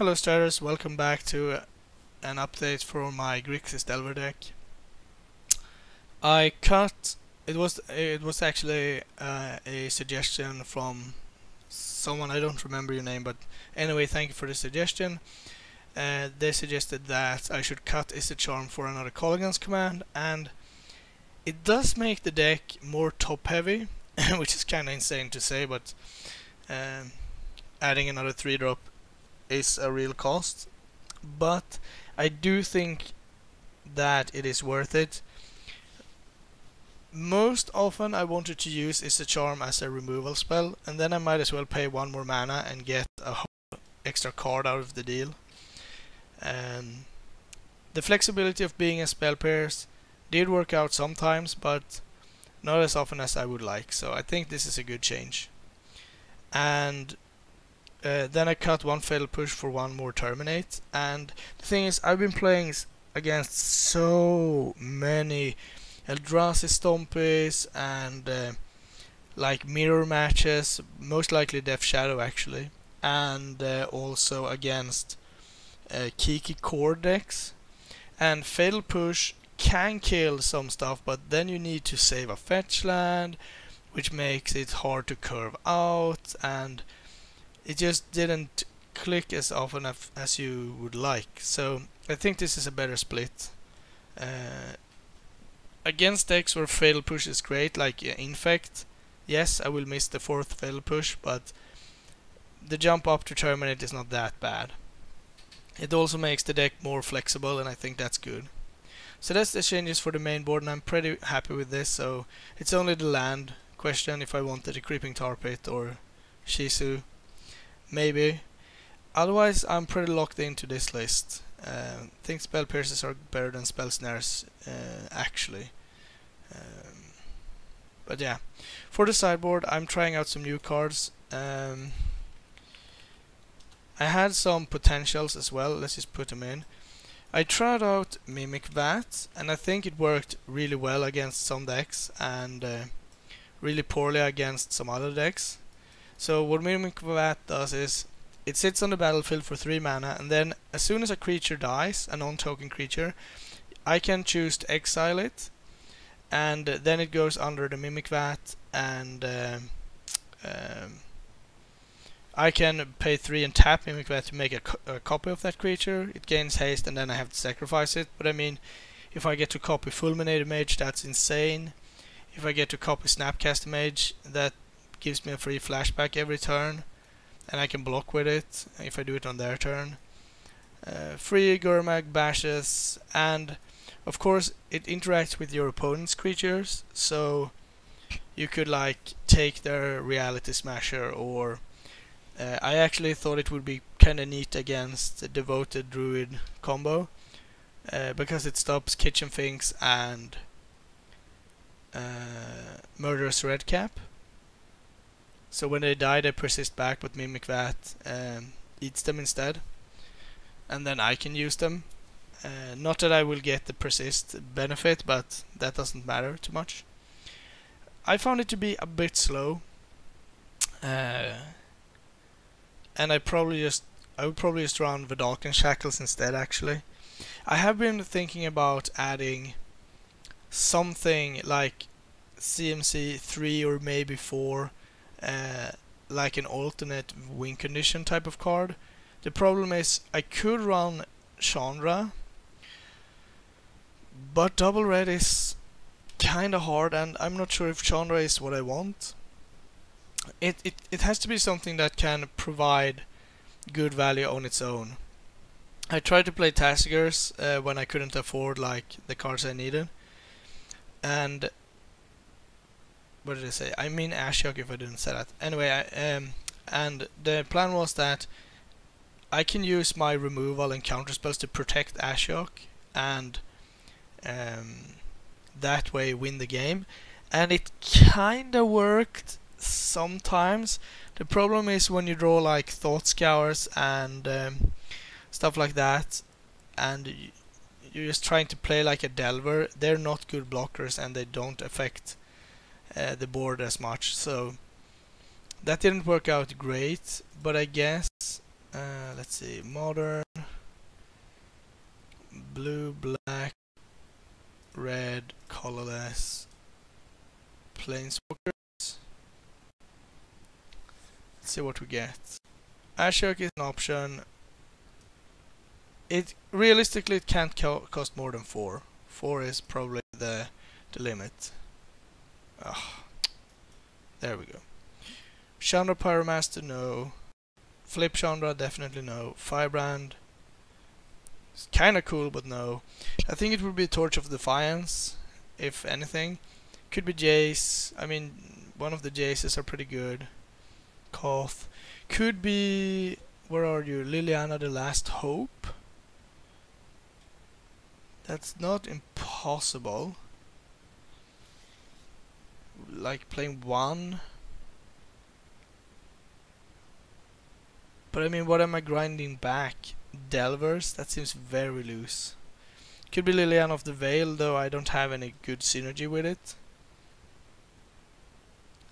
Hello starters, welcome back to an update for my Grixis Delver deck. It was actually a suggestion from someone, I don't remember your name, but anyway, thank you for the suggestion. They suggested that I should cut Is the Charm for another Colligan's command, and it does make the deck more top heavy, which is kinda insane to say, but adding another 3-drop is a real cost, but I do think that it is worth it. Most often I wanted to use Is the Charm as a removal spell, and then I might as well pay 1 more mana and get a whole extra card out of the deal. The flexibility of being a spell pierce did work out sometimes, but not as often as I would like, so I think this is a good change. And then I cut 1 Fatal Push for 1 more Terminate, and the thing is, I've been playing against so many Eldrazi Stompies and like mirror matches, most likely Death Shadow actually, and also against Kiki core decks, and Fatal Push can kill some stuff, but then you need to save a fetch land, which makes it hard to curve out, and it just didn't click as often as you would like. So I think this is a better split. Against decks where Fatal Push is great, like Infect, yes, I will miss the 4th Fatal Push, but the jump up to Terminate is not that bad. It also makes the deck more flexible, and I think that's good. So that's the changes for the main board, and I'm pretty happy with this. So it's only the land question, if I wanted a Creeping Tar Pit or Shizu, maybe. Otherwise, I'm pretty locked into this list. I think Spell Pierces are better than Spell Snares, actually. But yeah, for the sideboard, I'm trying out some new cards. I had some potentials as well. Let's just put them in. I tried out Mimic Vat, and I think it worked really well against some decks, and really poorly against some other decks. So what Mimic Vat does is, it sits on the battlefield for 3 mana, and then as soon as a creature dies, a non-token creature, I can choose to exile it, and then it goes under the Mimic Vat, and I can pay 3 and tap Mimic Vat to make a copy of that creature. It gains haste, and then I have to sacrifice it. But I mean, if I get to copy Fulminator Mage, that's insane. If I get to copy Snapcaster Mage, that gives me a free flashback every turn, and I can block with it if I do it on their turn. Free Gurmag bashes, and of course it interacts with your opponent's creatures, so you could like take their Reality Smasher, or I actually thought it would be kinda neat against the Devoted Druid combo, because it stops Kitchen Finks and Murderous Redcap. So when they die, they persist back, but Mimic Vat eats them instead, and then I can use them. Not that I will get the persist benefit, but that doesn't matter too much. I found it to be a bit slow, and I would probably just run Vedalken Shackles instead. Actually, I have been thinking about adding something like CMC 3 or maybe 4. Like an alternate win condition type of card. The problem is I could run Chandra, but double red is kinda hard, and I'm not sure if Chandra is what I want. It has to be something that can provide good value on its own. I tried to play Tassigers when I couldn't afford like the cards I needed, and what did I say? I mean Ashiok, if I didn't say that. Anyway, and the plan was that I can use my removal and counter spells to protect Ashiok, and that way win the game. And it kinda worked sometimes. The problem is when you draw like Thought Scours and stuff like that, and you're just trying to play like a Delver, they're not good blockers, and they don't affect the board as much, so that didn't work out great. But I guess let's see, modern, blue, black, red, colorless, planeswalkers. Let's see what we get. Ashok is an option. It realistically it can't cost more than 4. 4 is probably the limit. Oh, there we go. Chandra Pyromaster, no. Flip Chandra, definitely no. Firebrand, it's kinda cool, but no. I think it would be Torch of Defiance, if anything. Could be Jace. I mean, one of the Jaces are pretty good. Koth. Could be, where are you? Liliana the Last Hope. That's not impossible. Like playing 1. But I mean, what am I grinding back? Delvers? That seems very loose. Could be Liliana of the Veil, though I don't have any good synergy with it.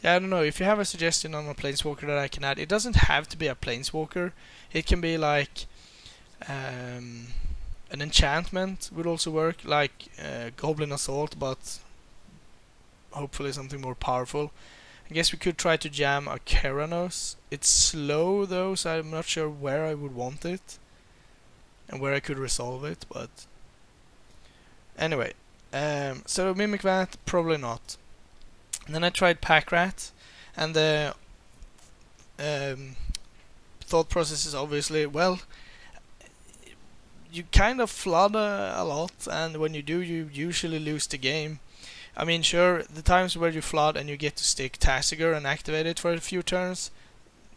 Yeah, I don't know. If you have a suggestion on a planeswalker that I can add, it doesn't have to be a planeswalker. It can be like an enchantment would also work, like Goblin Assault, but hopefully something more powerful. I guess we could try to jam a Keranos. It's slow though, so I'm not sure where I would want it and where I could resolve it, but anyway. So Mimic Vat, probably not. And then I tried Pack Rat, and the thought process is obviously, well, you kind of flood a lot, and when you do, you usually lose the game. I mean, sure, the times where you flood and you get to stick Tasigur and activate it for a few turns,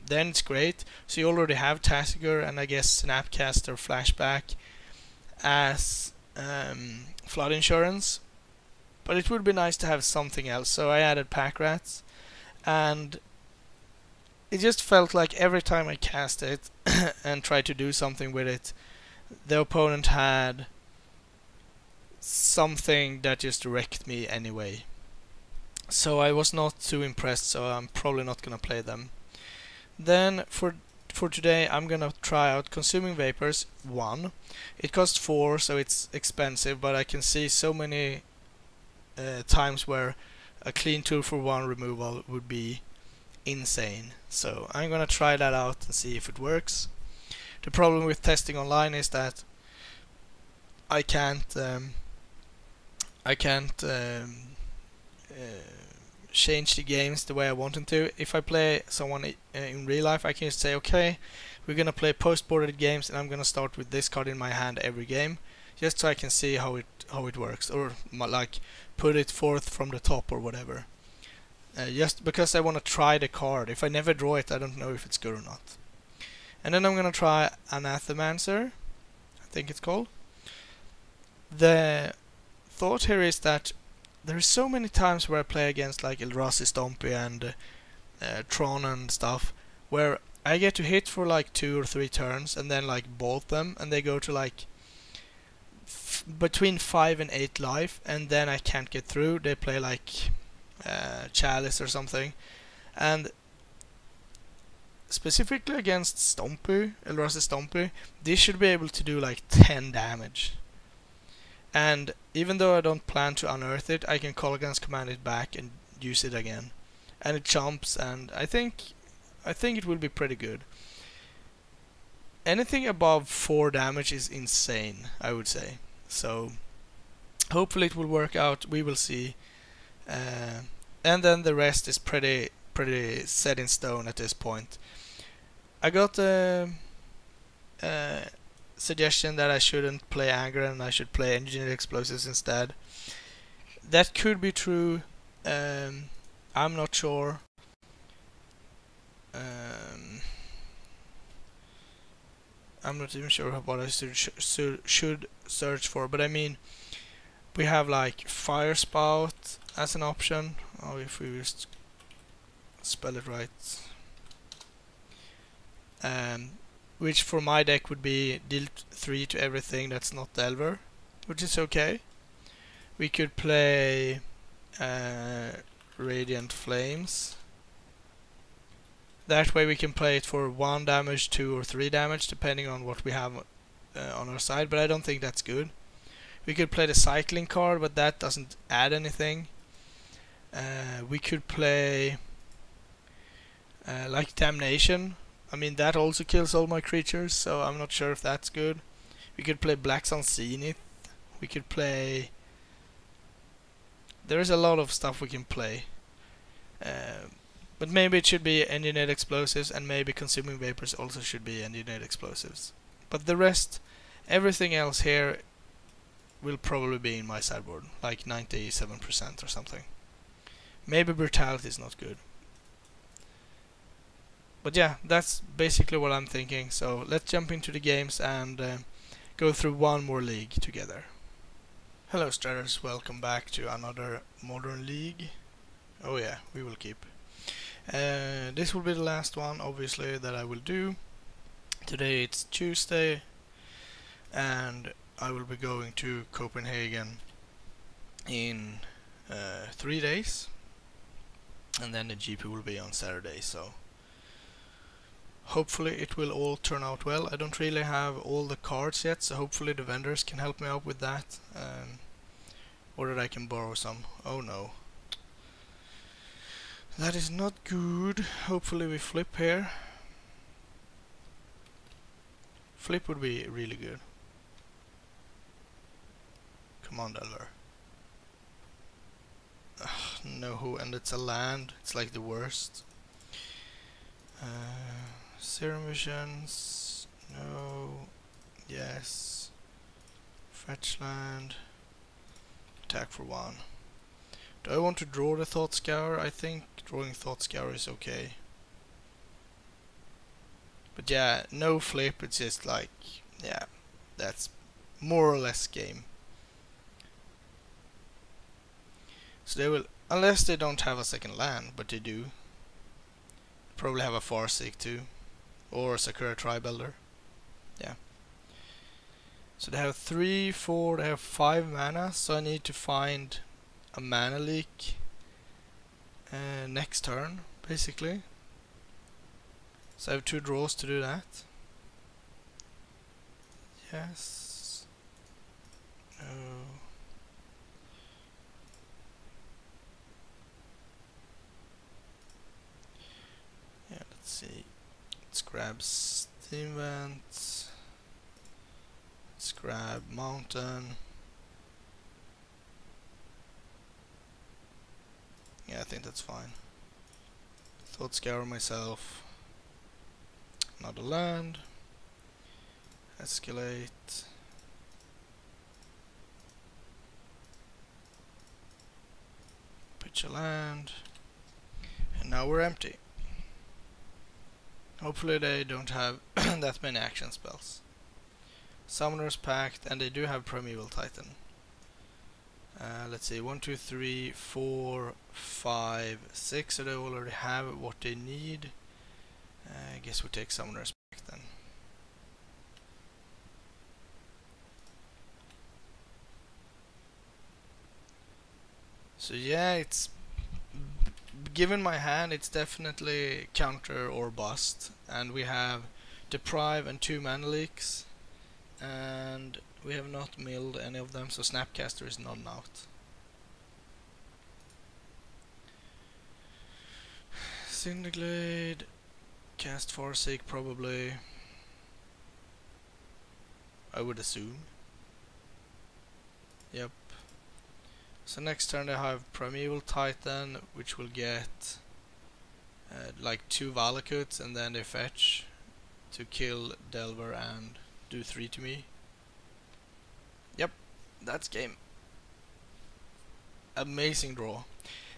then it's great. So you already have Tasigur and I guess Snapcaster Flashback as flood insurance. But it would be nice to have something else, so I added Pack Rats. And it just felt like every time I cast it and tried to do something with it, the opponent had something that just wrecked me anyway. So I was not too impressed, so I'm probably not gonna play them. Then for today I'm gonna try out Consuming Vapors 1. It costs 4, so it's expensive, but I can see so many times where a clean 2 for 1 removal would be insane. So I'm gonna try that out and see if it works. The problem with testing online is that I can't change the games the way I want them to. If I play someone in real life, I can just say, okay, we're gonna play post-boarded games, and I'm gonna start with this card in my hand every game, just so I can see how it works, or like put it forth from the top or whatever. Just because I want to try the card. If I never draw it, I don't know if it's good or not. And then I'm gonna try Anathemancer, I think it's called. The thought here is that there's so many times where I play against like Eldrazi Stompy and Tron and stuff, where I get to hit for like 2 or 3 turns and then like bolt them, and they go to like between 5 and 8 life, and then I can't get through. They play like Chalice or something, and specifically against Stompy, Eldrazi Stompy, this should be able to do like 10 damage. And even though I don't plan to unearth it, I can call against command it back and use it again. And it jumps, and I think it will be pretty good. Anything above 4 damage is insane, I would say. So hopefully it will work out, we will see. And then the rest is pretty set in stone at this point. I got a suggestion that I shouldn't play Anger and I should play Engineered Explosives instead. That could be true. I'm not sure. I'm not even sure what I should search for, but I mean, we have like Fire Spout as an option. Oh, if we just spell it right. Which for my deck would be deal 3 to everything that's not Delver, which is okay. We could play Radiant Flames. That way we can play it for 1 damage, 2 or 3 damage, depending on what we have on our side, but I don't think that's good. We could play the cycling card, but that doesn't add anything. We could play like Damnation. I mean, that also kills all my creatures, so I'm not sure if that's good. We could play Black Sun Zenith. We could play... There is a lot of stuff we can play. But maybe it should be engineered explosives, and maybe consuming vapors also should be engineered explosives. But the rest, everything else here will probably be in my sideboard, like 97% or something. Maybe brutality is not good. But yeah, that's basically what I'm thinking. So let's jump into the games and go through one more league together. Hello Stratters, welcome back to another Modern League. Oh yeah, we will keep. This will be the last one, obviously, that I will do. Today it's Tuesday, and I will be going to Copehagen in 3 days, and then the GP will be on Saturday, so hopefully it will all turn out well. I don't really have all the cards yet, so hopefully the vendors can help me out with that, or that I can borrow some. Oh no. That is not good. Hopefully we flip here. Flip would be really good. Come on, Delver. No, and it's a land. It's like the worst. Serum Visions. No. Yes. Fetch land. Attack for 1. Do I want to draw the Thought Scour? I think drawing Thought Scour is okay. But yeah, no flip, it's just like, yeah, that's more or less game. So they will, unless they don't have a second land, but they do. Probably have a Farseek too, or a Sakura Tribuilder. Yeah. So they have 3, 4, they have 5 mana, so I need to find a mana leak next turn, basically. So I have 2 draws to do that. Yes. No. Yeah, let's see. Let's grab Steam Vent. Let's grab Mountain. Yeah, I think that's fine. Thought Scour myself. Another land. Escalate. Pitch a land. And now we're empty. Hopefully they don't have that many action spells. Summoner's Pact, and they do have Primeval Titan. Let's see, 1, 2, 3, 4, 5, 6, so they already have what they need. I guess we take Summoner's Pact then. So yeah, it's given my hand, it's definitely counter or bust, and we have Deprive and 2 mana leaks, and we have not milled any of them, so Snapcaster is not out. Cinderglade, cast Farseek probably, I would assume. Yep. So next turn they have Primeval Titan, which will get like 2 Valakuts, and then they fetch to kill Delver and do 3 to me. Yep, that's game. Amazing draw.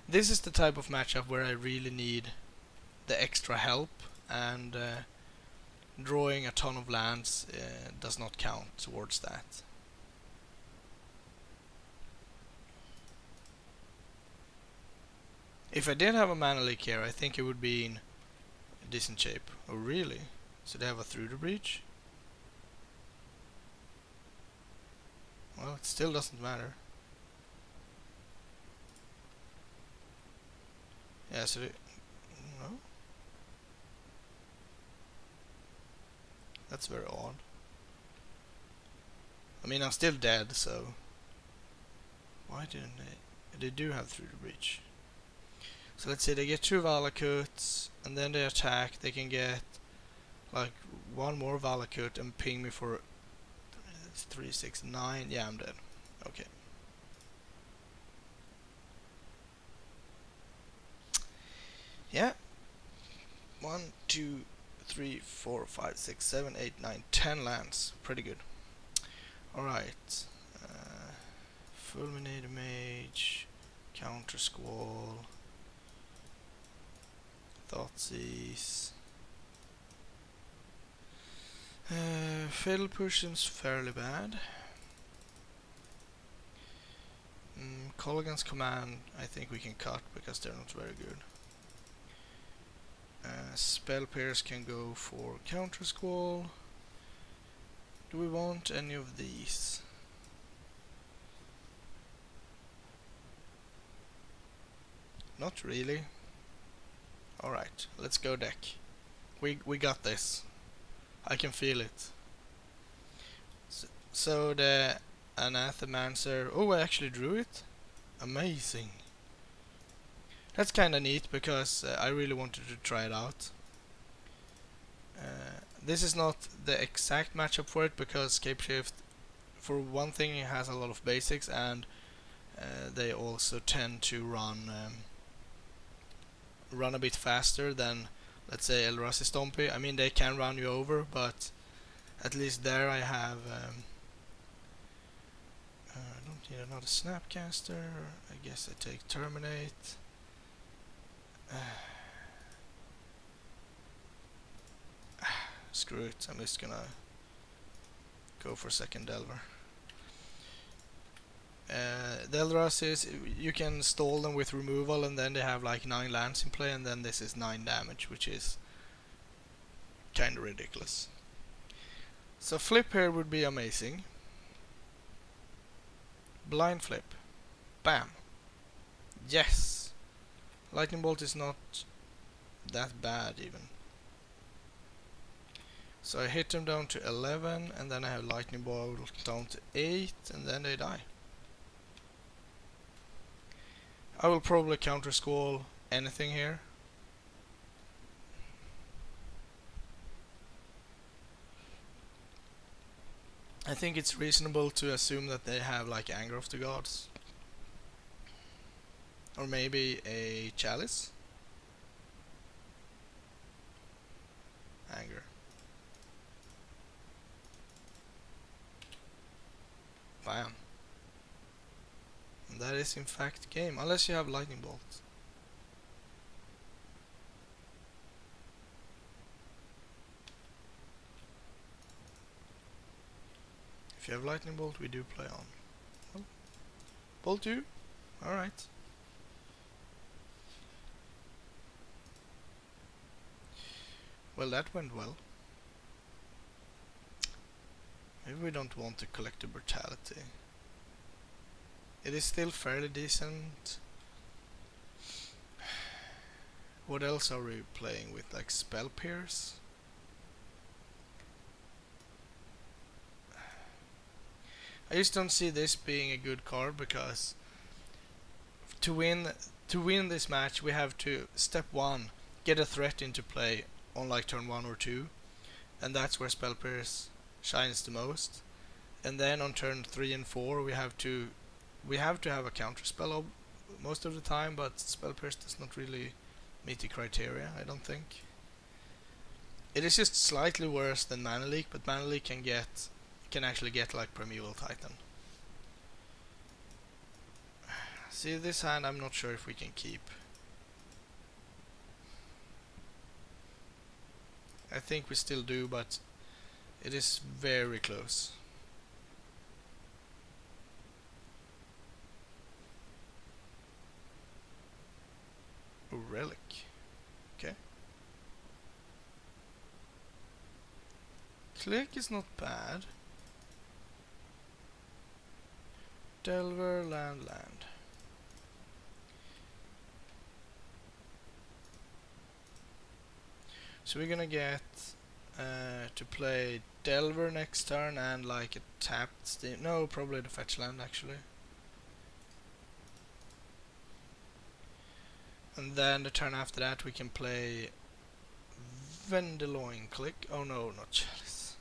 This is the type of matchup where I really need the extra help, and drawing a ton of lands does not count towards that. If I did have a mana leak here, I think it would be in a decent shape. Oh really? So they have a Through the Breach? Well, it still doesn't matter. Yeah, so they... No? That's very odd. I mean, I'm still dead, so... Why didn't they... They do have through the breach. So let's say they get 2 Valakuts, and then they attack, they can get like 1 more Valakut and ping me for 3, 6, 9. Yeah, I'm dead. Okay. Yeah. 1, 2, 3, 4, 5, 6, 7, 8, 9, 10 lands. Pretty good. Alright. Fulminator Mage, Counter Squall, Thoughtseize. Fatal Pushing's fairly bad. Colligan's Command I think we can cut because they're not very good. Spell Pierce can go for Counter Squall. Do we want any of these? Not really. Alright, let's go deck. We got this. I can feel it. So the Anathemancer... Oh, I actually drew it? Amazing. That's kinda neat because I really wanted to try it out. This is not the exact matchup for it because Scapeshift, for one thing, it has a lot of basics, and they also tend to run a bit faster than, let's say, Eldrazi Stompy. I mean, they can run you over, but at least there I have... I don't need another Snapcaster. I guess I take Terminate. Screw it, I'm just gonna go for second Delver. The Eldrasis, you can stall them with removal, and then they have like 9 lands in play, and then this is 9 damage, which is kinda ridiculous. So flip here would be amazing. Blind flip. Bam. Yes! Lightning Bolt is not that bad even. So I hit them down to 11, and then I have Lightning Bolt down to 8, and then they die. I will probably Counter Squall anything here. I think it's reasonable to assume that they have like Anger of the Gods. Or maybe a Chalice. Anger. Bam. And that is in fact game, unless you have Lightning Bolt. If you have Lightning Bolt, we do play on. Well, Bolt 2? Alright. Well, that went well. Maybe we don't want to collect the Brutality. It is still fairly decent. What else are we playing with? Like Spell Pierce? I just don't see this being a good card because to win this match we have to, step 1, get a threat into play on like turn 1 or 2, and that's where Spell Pierce shines the most. And then on turn 3 and 4 we have to have a counter spell most of the time, but Spell Pierce does not really meet the criteria, I don't think. It is just slightly worse than Mana Leak, but Mana Leak can actually get like Primeval Titan. See, this hand I'm not sure if we can keep. I think we still do, but it is very close. A Relic. Okay. Click is not bad. Delver, land. So we're gonna get to play Delver next turn and like a tapped steam. No, probably the fetch land actually. And then the turn after that we can play Vendeloin Click. Oh no, not Chalice.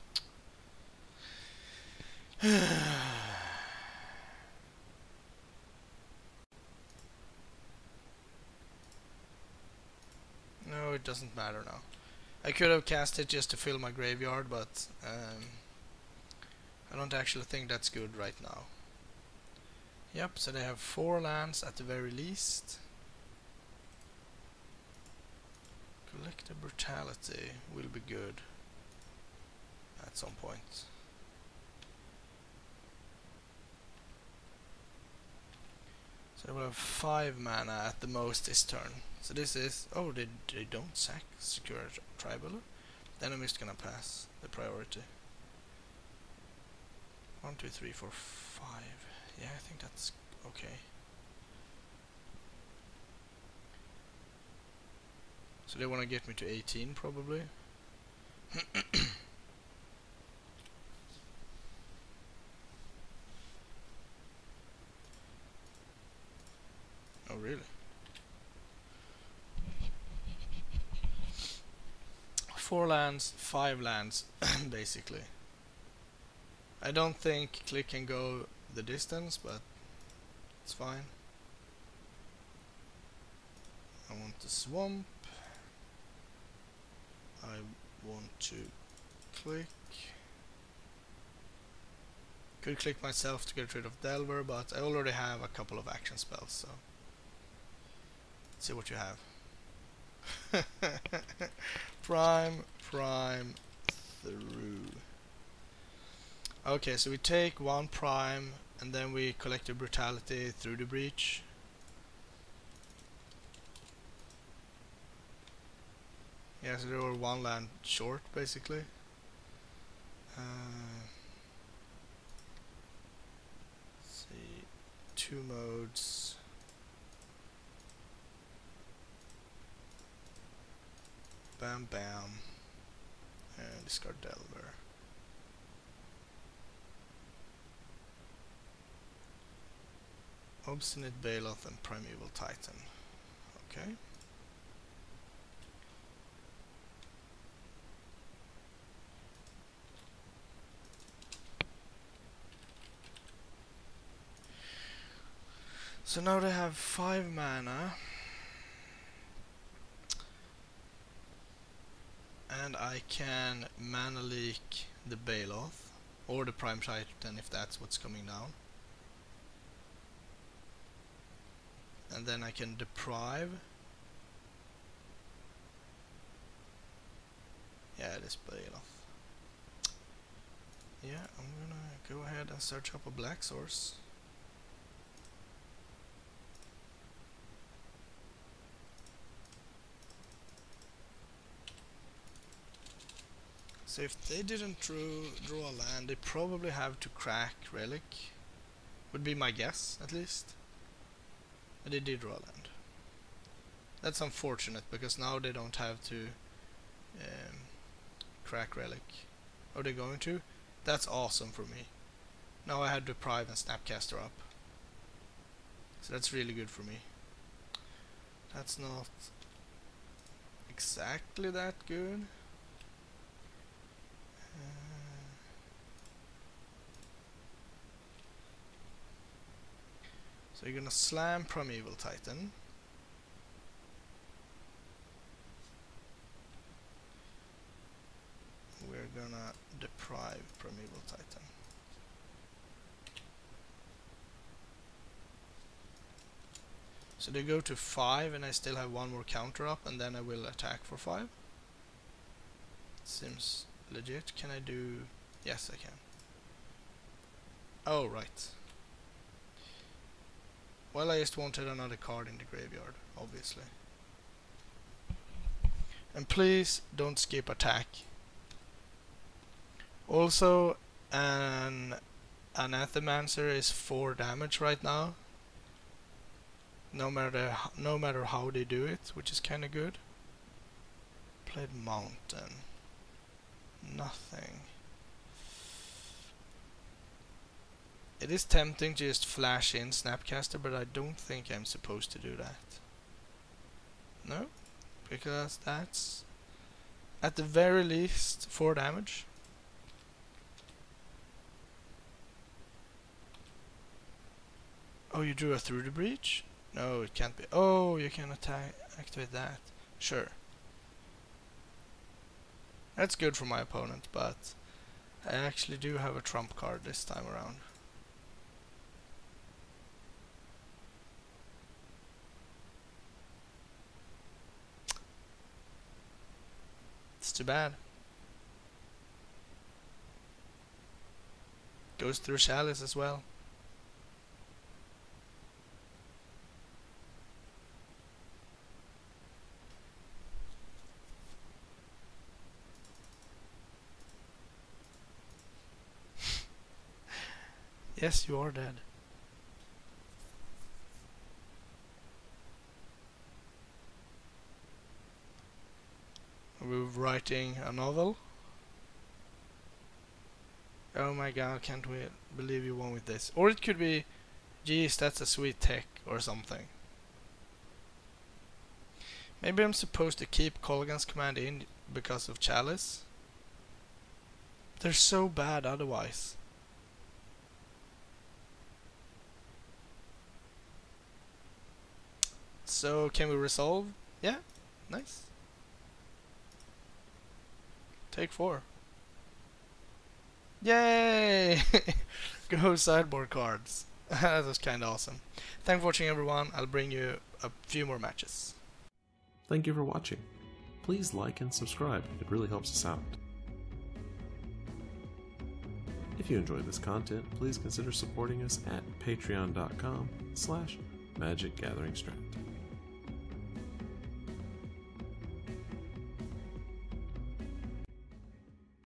No, it doesn't matter now. I could have cast it just to fill my graveyard, but I don't actually think that's good right now. Yep, so they have 4 lands at the very least. Collective Brutality will be good at some point. So they will have 5 mana at the most this turn. So this is... oh, they don't sack Secure Tribal. Then I'm just gonna pass the priority. 1, 2, 3, 4, 5. Yeah, I think that's okay. So they want to get me to 18 probably. Oh really? 4 lands, 5 lands basically. I don't think Click can go the distance, but it's fine. I want the swamp. I want to click. Could click myself to get rid of Delver, but I already have a couple of action spells, so let's see what you have. Prime through. Okay, so we take 1 prime and then we collect the brutality through the breach. Yeah, so they were 1 land short basically. Let's see, 2 modes. Bam bam. And discard Delver. Obstinate Baloth and Primeval Titan. Okay. So now they have 5 mana. And I can mana leak the Baloth or the Prime Titan if that's what's coming down. And then I can deprive. Yeah, this Baloth. Yeah, I'm gonna go ahead and search up a black source. So if they didn't draw a land, they probably have to crack Relic. Would be my guess, at least. But they did draw a land. That's unfortunate, because now they don't have to crack Relic. Are they going to? That's awesome for me. Now I had Deprive and Snapcaster up. So that's really good for me. That's not exactly that good. So you're gonna slam Primeval Titan. We're gonna deprive Primeval Titan. So they go to 5 and I still have 1 more counter up, and then I will attack for 5. Seems legit. Can I do... yes, I can. Oh, right. Well, I just wanted another card in the graveyard, obviously. And please don't skip attack. Also, an Anathemancer is 4 damage right now. No matter how they do it, which is kinda good. Played Mountain. nothing. It is tempting to just flash in Snapcaster, but I don't think I'm supposed to do that. No, because that's at the very least 4 damage. Oh, you drew a through the breach? No, it can't be. Oh, you can activate that. Sure. That's good for my opponent, but I actually do have a trump card this time around. It's too bad. Goes through Chalice as well. Yes, you are dead. We're writing a novel. Oh my god, can't we believe you won with this. Or it could be, geez, that's a sweet tech or something. Maybe I'm supposed to keep Colgan's command in because of Chalice. They're so bad otherwise. So can we resolve? Yeah, nice. Take 4. Yay! Go sideboard cards. That was kinda awesome. Thanks for watching everyone. I'll bring you a few more matches. Thank you for watching. Please like and subscribe, it really helps us out. If you enjoyed this content, please consider supporting us at patreon.com/magicgatheringstrand.